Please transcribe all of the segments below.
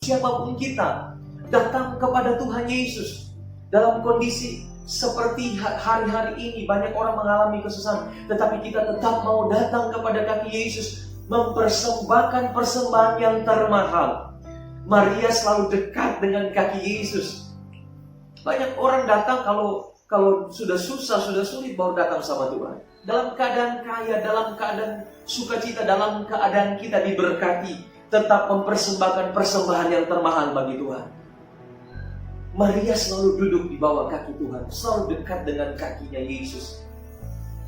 siapapun kita datang kepada Tuhan Yesus dalam kondisi seperti hari-hari ini, banyak orang mengalami kesusahan, tetapi kita tetap mau datang kepada kaki Yesus, mempersembahkan persembahan yang termahal. Maria selalu dekat dengan kaki Yesus. Banyak orang datang kalau sudah susah, sudah sulit, baru datang sama Tuhan. Dalam keadaan kaya, dalam keadaan sukacita, dalam keadaan kita diberkati, tetap mempersembahkan persembahan yang termahal bagi Tuhan. Maria selalu duduk di bawah kaki Tuhan, selalu dekat dengan kakinya Yesus.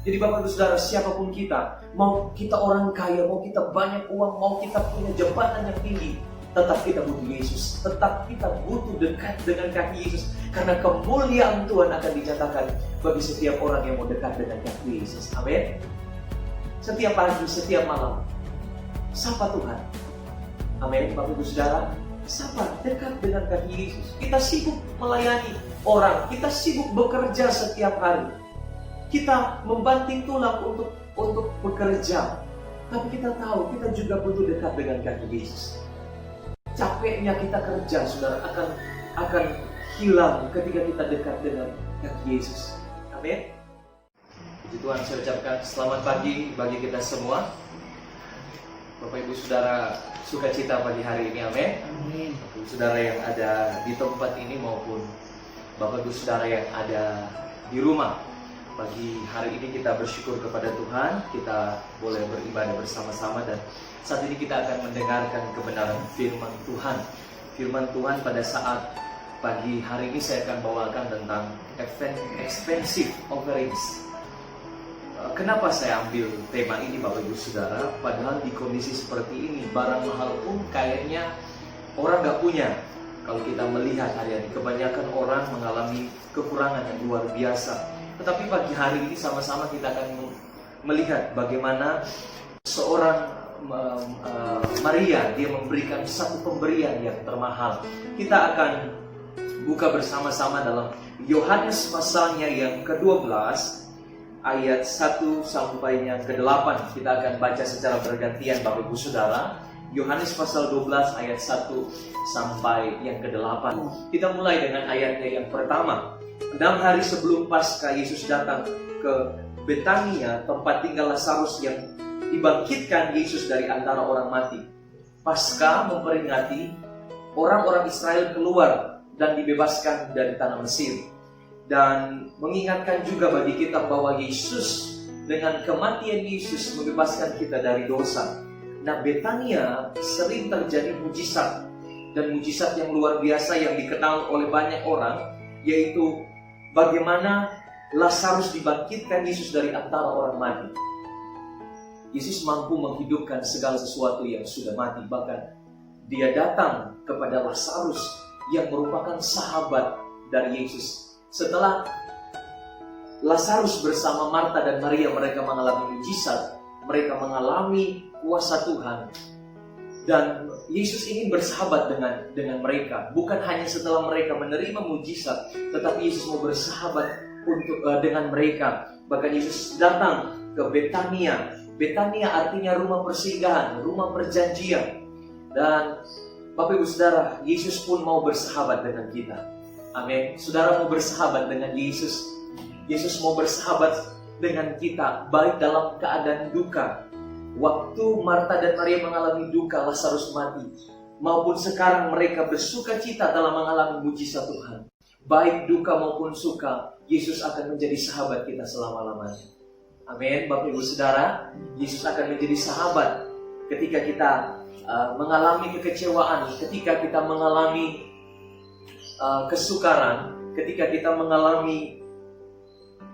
Jadi Bapak Ibu Saudara, siapapun kita, mau kita orang kaya, mau kita banyak uang, mau kita punya jabatan yang tinggi, tetap kita butuh Yesus. Tetap kita butuh dekat dengan kaki Yesus. Karena kemuliaan Tuhan akan dinyatakan bagi setiap orang yang mau dekat dengan kaki Yesus. Amin. Setiap pagi, setiap malam, sapa Tuhan. Amin. Bapak Ibu Saudara, sapa, dekat dengan kaki Yesus. Kita sibuk melayani orang, kita sibuk bekerja setiap hari. Kita membanting tulang untuk bekerja. Tapi kita tahu, kita juga butuh dekat dengan kaki Yesus. Capeknya kita kerja, saudara, akan hilang ketika kita dekat dengan kaki Yesus. Amin. Puji Tuhan, saya ucapkan selamat pagi bagi kita semua. Bapak Ibu Saudara, sukacita pagi hari ini, amin. Amin. Bapak Ibu Saudara yang ada di tempat ini maupun Bapak Ibu Saudara yang ada di rumah, pagi hari ini kita bersyukur kepada Tuhan, kita boleh beribadah bersama-sama, dan saat ini kita akan mendengarkan kebenaran firman Tuhan. Firman Tuhan pada saat pagi hari ini saya akan bawakan tentang expensive offerings. Kenapa saya ambil tema ini Bapak Ibu Saudara? Padahal di kondisi seperti ini, barang mahal pun kayaknya orang gak punya. Kalau kita melihat hari-hari, kebanyakan orang mengalami kekurangan yang luar biasa. Tetapi pagi hari ini sama-sama kita akan melihat bagaimana seorang Maria, dia memberikan satu pemberian yang termahal. Kita akan buka bersama-sama dalam Yohanes pasalnya yang ke-12, ayat 1 sampai yang ke-8. Kita akan baca secara bergantian Bapak Ibu Saudara. Yohanes pasal 12 ayat 1 sampai yang ke-8. Kita mulai dengan ayatnya yang pertama. 6 hari sebelum Paskah, Yesus datang ke Betania, tempat tinggal Lazarus yang dibangkitkan Yesus dari antara orang mati. Paskah memperingati orang-orang Israel keluar dan dibebaskan dari tanah Mesir. Dan mengingatkan juga bagi kita bahwa Yesus, dengan kematian Yesus, membebaskan kita dari dosa. Nah, Betania sering terjadi mujizat, dan mujizat yang luar biasa yang dikenal oleh banyak orang, yaitu bagaimana Lazarus dibangkitkan Yesus dari antara orang mati. Yesus mampu menghidupkan segala sesuatu yang sudah mati. Bahkan dia datang kepada Lazarus yang merupakan sahabat dari Yesus. Setelah Lazarus bersama Marta dan Maria, mereka mengalami mujizat, mereka mengalami kuasa Tuhan, dan Yesus ingin bersahabat dengan mereka. Bukan hanya setelah mereka menerima mujizat, tetapi Yesus mau bersahabat dengan mereka. Bahkan Yesus datang ke Betania. Betania artinya rumah persinggahan, rumah perjanjian. Dan Bapak Ibu Saudara, Yesus pun mau bersahabat dengan kita. Amin. Saudara mau bersahabat dengan Yesus. Yesus mau bersahabat dengan kita, baik dalam keadaan duka. Waktu Marta dan Maria mengalami duka, Lazarus mati, maupun sekarang mereka bersuka cita dalam mengalami mujizat Tuhan. Baik duka maupun suka, Yesus akan menjadi sahabat kita selama-lamanya. Amin. Bapak Ibu Saudara, Yesus akan menjadi sahabat ketika kita mengalami kekecewaan, ketika kita mengalami kesukaran, ketika kita mengalami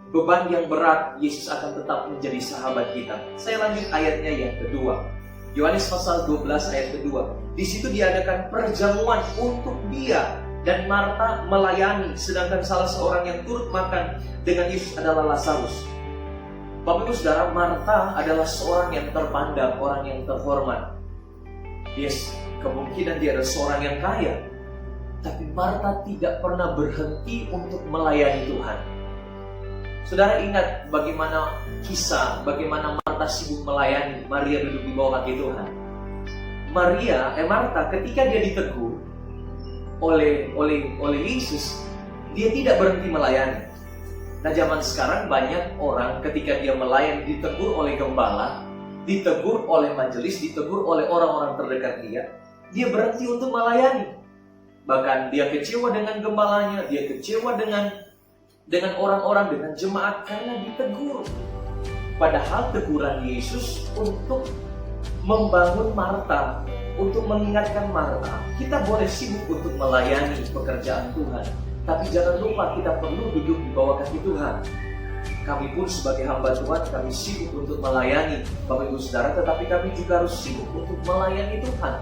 beban yang berat. Yesus akan tetap menjadi sahabat kita. Saya lanjut ayatnya yang kedua. Yohanes pasal 12 ayat kedua. Di situ diadakan perjamuan untuk dia dan Marta melayani, sedangkan salah seorang yang turut makan dengan Yesus adalah Lazarus. Bapak Ibu Saudara, Marta adalah seorang yang terpandang, orang yang terhormat. Yes, kemungkinan dia adalah seorang yang kaya. Tapi Marta tidak pernah berhenti untuk melayani Tuhan. Saudara ingat bagaimana kisah, bagaimana Marta sibuk melayani, Maria duduk di bawah kaki Tuhan. Marta ketika dia ditegur, oleh Yesus, dia tidak berhenti melayani. Nah, zaman sekarang banyak orang ketika dia melayani ditegur oleh gembala, ditegur oleh majelis, ditegur oleh orang-orang terdekat dia berhenti untuk melayani. Bahkan dia kecewa dengan gembalanya, dia kecewa dengan orang-orang, dengan jemaat karena ditegur. Padahal teguran Yesus untuk membangun Marta, untuk mengingatkan Marta, kita boleh sibuk untuk melayani pekerjaan Tuhan, tapi jangan lupa kita perlu duduk di bawah kaki Tuhan. Kami pun sebagai hamba Tuhan, kami sibuk untuk melayani Bapak Ibu Saudara, tetapi kami juga harus sibuk untuk melayani Tuhan.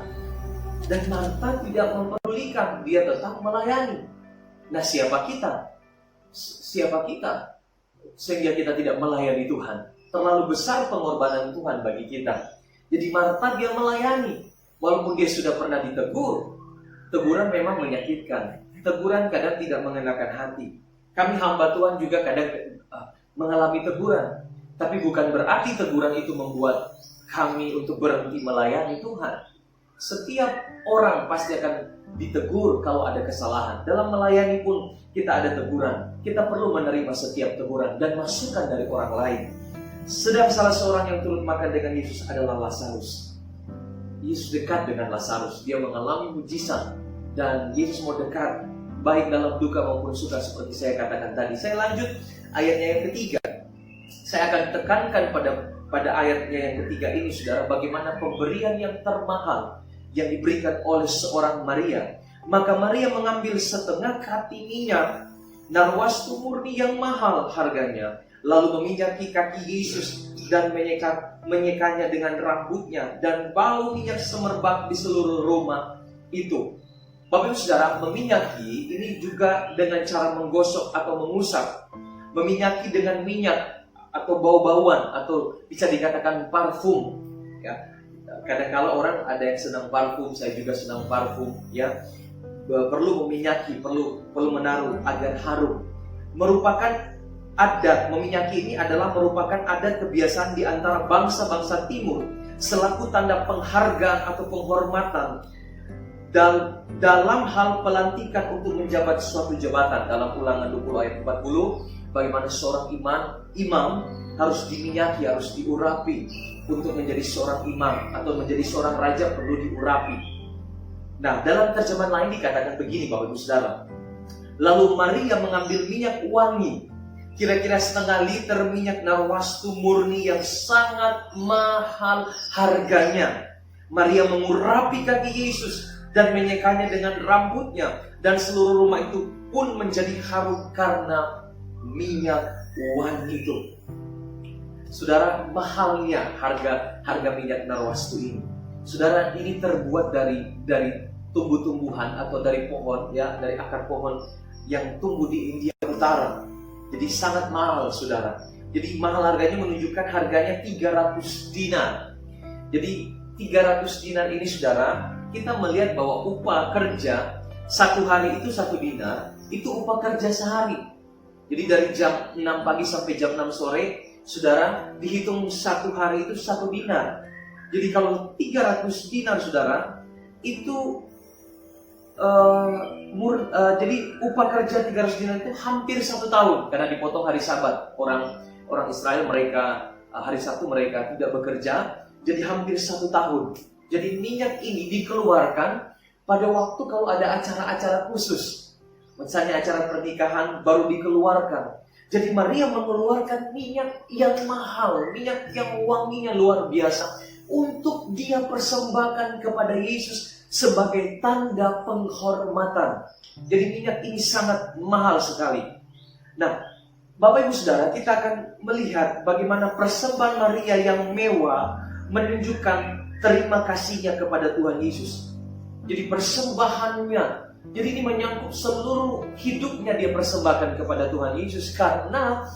Dan Marta tidak mempedulikan, dia tetap melayani. Nah, siapa kita? Siapa kita sehingga kita tidak melayani Tuhan? Terlalu besar pengorbanan Tuhan bagi kita. Jadi Marta dia melayani, walaupun dia sudah pernah ditegur. Teguran memang menyakitkan, teguran kadang tidak mengenakan hati. Kami hamba Tuhan juga kadang mengalami teguran, tapi bukan berarti teguran itu membuat kami untuk berhenti melayani Tuhan. Setiap orang pasti akan ditegur kalau ada kesalahan. Dalam melayani pun kita ada teguran. Kita perlu menerima setiap teguran dan masukan dari orang lain. Sedang salah seorang yang turut makan dengan Yesus adalah Lazarus. Yesus dekat dengan Lazarus. Dia mengalami mujizat dan Yesus mau dekat, baik dalam duka maupun suka seperti saya katakan tadi. Saya lanjut ayatnya yang ketiga. Saya akan tekankan pada ayatnya yang ketiga ini, saudara, bagaimana pemberian yang termahal yang diberikan oleh seorang Maria. Maka Maria mengambil setengah kati minyak narwastu murni yang mahal harganya, lalu meminyaki kaki Yesus dan menyekanya dengan rambutnya, dan bau minyak semerbak di seluruh rumah itu. Bapak Ibu Saudara, meminyaki ini juga dengan cara menggosok atau mengusap. Meminyaki dengan minyak atau bau-bauan, atau bisa dikatakan parfum. Ya, kadang-kala orang ada yang senang parfum, saya juga senang parfum. Ya, perlu meminyaki, perlu menaruh agar harum. Merupakan adat, meminyaki ini adalah merupakan adat kebiasaan di antara bangsa-bangsa timur selaku tanda penghargaan atau penghormatan dalam hal pelantikan untuk menjabat suatu jabatan. Dalam Ulangan 20 ayat 40, bagaimana seorang imam harus diminyaki, harus diurapi. Untuk menjadi seorang imam atau menjadi seorang raja perlu diurapi. Nah, dalam terjemahan lain dikatakan begini, Bapak Ibu Saudara. Lalu Maria mengambil minyak wangi, kira-kira setengah liter minyak narwastu murni yang sangat mahal harganya. Maria mengurapi kaki Yesus dan menyekanya dengan rambutnya, dan seluruh rumah itu pun menjadi harum karena minyak wangi itu. Saudara, mahalnya harga minyak narwastu ini. Saudara, ini terbuat dari tumbuh-tumbuhan atau dari pohon, ya, dari akar pohon yang tumbuh di India Utara. Jadi sangat mahal, saudara. Jadi mahal harganya menunjukkan harganya 300 dinar. Jadi 300 dinar ini, saudara, kita melihat bahwa upah kerja satu hari itu 1 dinar, itu upah kerja sehari. Jadi dari jam 6 pagi sampai jam 6 sore, saudara, dihitung satu hari itu 1 dinar. Jadi kalau 300 dinar, saudara, itu jadi upah kerja 300 dinar itu hampir 1 tahun, karena dipotong hari Sabat. Orang Israel, mereka hari Sabtu mereka tidak bekerja, jadi hampir 1 tahun. Jadi minyak ini dikeluarkan pada waktu kalau ada acara-acara khusus, misalnya acara pernikahan baru dikeluarkan. Jadi Maria mengeluarkan minyak yang mahal, minyak yang wanginya luar biasa, untuk dia persembahkan kepada Yesus sebagai tanda penghormatan. Jadi minyak ini sangat mahal sekali. Nah, Bapak Ibu Saudara, kita akan melihat bagaimana persembahan Maria yang mewah menunjukkan terima kasihnya kepada Tuhan Yesus. Jadi persembahannya, jadi ini menyangkut seluruh hidupnya dia persembahkan kepada Tuhan Yesus, karena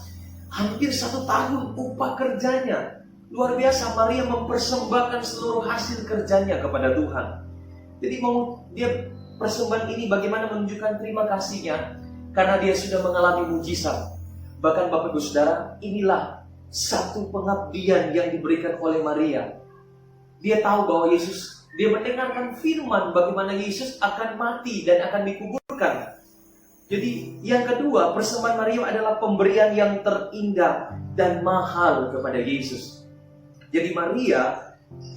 hampir 1 tahun upah kerjanya. Luar biasa, Maria mempersembahkan seluruh hasil kerjanya kepada Tuhan. Jadi mau dia persembahan ini bagaimana menunjukkan terima kasihnya, karena dia sudah mengalami mujizat. Bahkan Bapak Ibu Saudara, inilah satu pengabdian yang diberikan oleh Maria. Dia tahu bahwa Yesus, Dia mendengarkan firman bagaimana Yesus akan mati dan akan dikuburkan. Jadi yang kedua, persembahan Maria adalah pemberian yang terindah dan mahal kepada Yesus. Jadi Maria,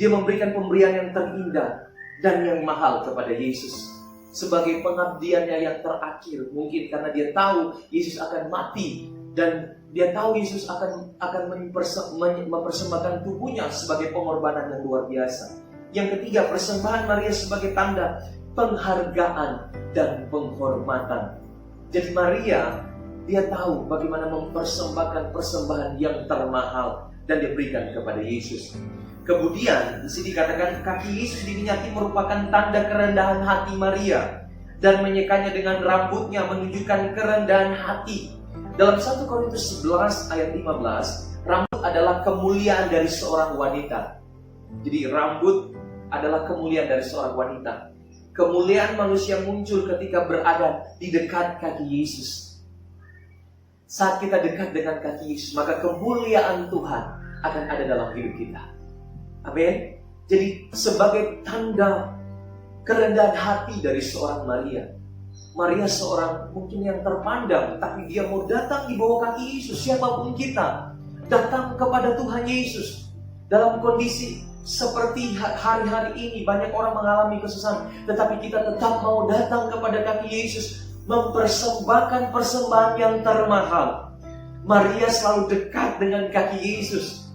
dia memberikan pemberian yang terindah dan yang mahal kepada Yesus. Sebagai pengabdiannya yang terakhir, mungkin karena dia tahu Yesus akan mati. Dan dia tahu Yesus akan mempersembahkan tubuhnya sebagai pengorbanan yang luar biasa. Yang ketiga, persembahan Maria sebagai tanda penghargaan dan penghormatan. Jadi Maria, dia tahu bagaimana mempersembahkan persembahan yang termahal dan diberikan kepada Yesus. Kemudian di sini dikatakan kaki Yesus diminyaki merupakan tanda kerendahan hati Maria, dan menyekanya dengan rambutnya menunjukkan kerendahan hati. Dalam 1 Korintus 11 ayat 15, rambut adalah kemuliaan dari seorang wanita. Jadi rambut adalah kemuliaan dari seorang wanita. Kemuliaan manusia muncul ketika berada di dekat kaki Yesus. Saat kita dekat dengan kaki Yesus, maka kemuliaan Tuhan akan ada dalam hidup kita. Amin. Jadi sebagai tanda kerendahan hati dari seorang Maria. Maria seorang mungkin yang terpandang, tapi dia mau datang di bawah kaki Yesus. Siapapun kita, datang kepada Tuhan Yesus. Dalam kondisi seperti hari-hari ini, banyak orang mengalami kesusahan, tetapi kita tetap mau datang kepada kaki Yesus, mempersembahkan persembahan yang termahal. Maria selalu dekat dengan kaki Yesus.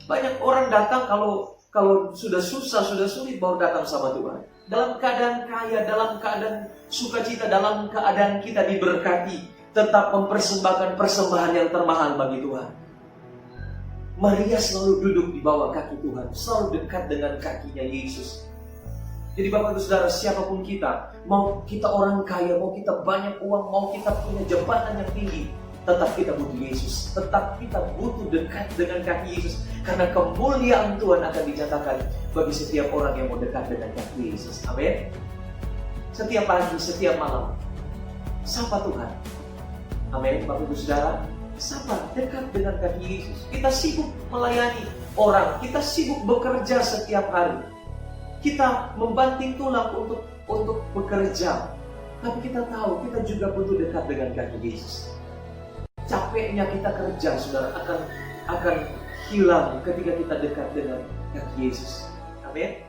Banyak orang datang kalau sudah susah, sudah sulit, baru datang sama Tuhan. Dalam keadaan kaya, dalam keadaan sukacita, dalam keadaan kita diberkati, tetap mempersembahkan persembahan yang termahal bagi Tuhan. Maria selalu duduk di bawah kaki Tuhan, selalu dekat dengan kakinya Yesus. Jadi Bapak Ibu Saudara, siapapun kita, mau kita orang kaya, mau kita banyak uang, mau kita punya jabatan yang tinggi, tetap kita butuh Yesus. Tetap kita butuh dekat dengan kaki Yesus. Karena kemuliaan Tuhan akan dinyatakan bagi setiap orang yang mau dekat dengan kaki Yesus. Amin. Setiap pagi, setiap malam, sapa Tuhan. Amin. Bapak Ibu Saudara, sapa, dekat dengan kaki Yesus. Kita sibuk melayani orang, kita sibuk bekerja setiap hari. Kita membanting tulang untuk bekerja. Tapi kita tahu, kita juga butuh dekat dengan kaki Yesus. Capeknya kita kerja, saudara, akan hilang ketika kita dekat dengan kaki Yesus. Amin.